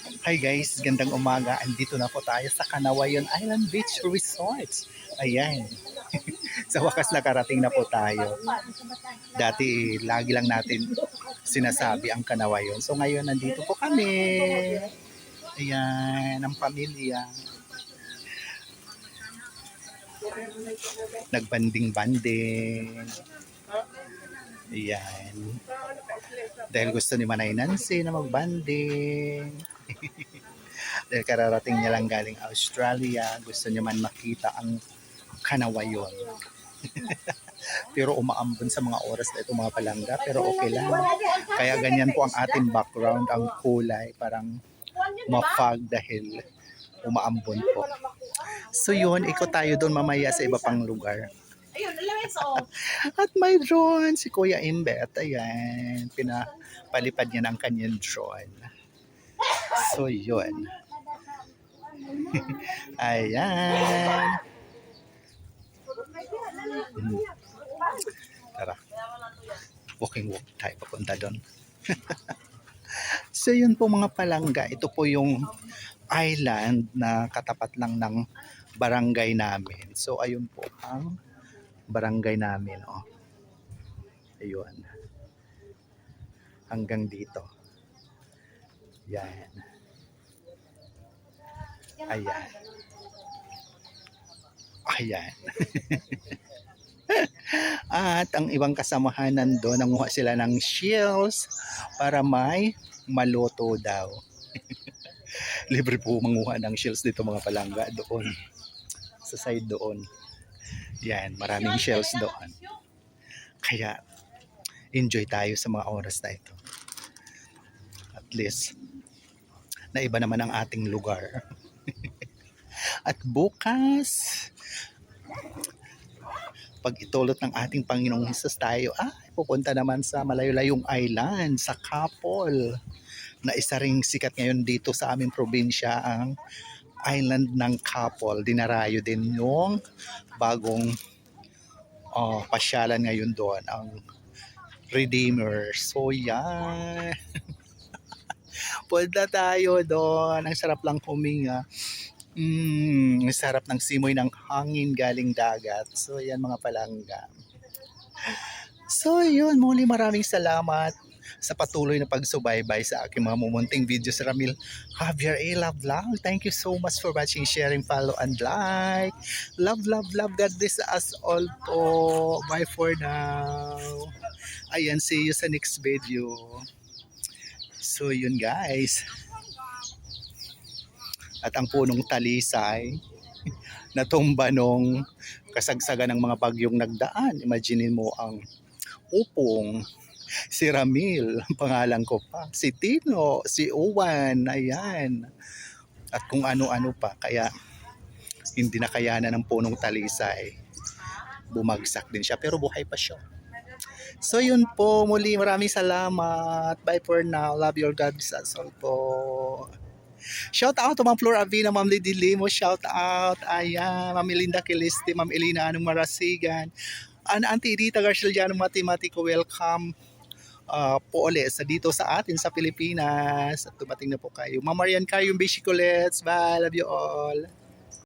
Hi guys, gandang umaga. Andito na po tayo sa Canawayon Island Beach Resort. Ayan. Sa wakas nakarating na po tayo. Dati lagi lang natin sinasabi ang Canawayon. So ngayon nandito po kami. Ayan, ang pamilya. Nagbanding-banding. Ayan. Dahil gusto ni Manay Nancy na magbanding. Dahil kararating niya lang galing Australia, gusto niya man makita ang Canawayon. Pero umaambon sa mga oras na ito mga palangga, pero okay lang. Kaya ganyan po ang ating background, ang kulay, parang mafag dahil umaambon po. So yun, ikot tayo doon mamaya sa iba pang lugar. At may drone, si Kuya Imbet, ayan, pinapalipad niya ng kanyang drone. So yun. Ayan. Tara. Walk tayo papunta doon. So yun po mga palangga. Ito po yung island na katapat lang ng barangay namin. So ayun po ang barangay namin. Oh. Ayun. Hanggang dito. Yan. Ayan. Ayan. At ang ibang kasamahan nandun, nanguha sila ng shells para may maloto daw. Libre po manguha ng shells dito mga palangga doon. Sa side doon. Yan, maraming shells doon. Kaya, enjoy tayo sa mga oras na ito. At least, naiba naman ang ating lugar. At bukas, pag itulot ng ating Panginoong Hesus tayo, pupunta naman sa malayo-layong island, sa Kapol, na isa ring sikat ngayon dito sa aming probinsya, ang island ng Kapol. Dinarayo din yung bagong pasyalan ngayon doon, ang Redeemer. So yan. Punta tayo doon. Ang sarap lang huminga. Ang sarap ng simoy ng hangin galing dagat. So yan mga palangga. So yun, muli maraming salamat sa patuloy na pagsubaybay sa aking mga mumunting videos. Ramil Javier A. Love Vlog. Thank you so much for watching, sharing, follow, and like. Love, love, love. God bless us all po. Bye for now. Ayan, see you sa next video. So yun guys. At ang punong talisay natumba nung kasagsagan ng mga bagyong nagdaan. Imaginin mo ang upong, si Ramil, ang pangalan ko pa, si Tino, si Owan, ayan. At kung ano-ano pa. Kaya hindi nakayanan ng punong talisay. Bumagsak din siya pero buhay pa siya. So yun po, muli maraming salamat. Bye for now. Love your God. That's all po. Shout out to Ma'am Flor Avina, Ma'am Lady Limo, shout out. Ayan, Ma'am Melinda Kiliste, Ma'am Elina Anong Marasigan. Auntie Rita Garcialiano Matematico, welcome po ulit dito sa atin sa Pilipinas. At dumating na po kayo. Ma'am Marian Carium Bishicolets, bye, love you all.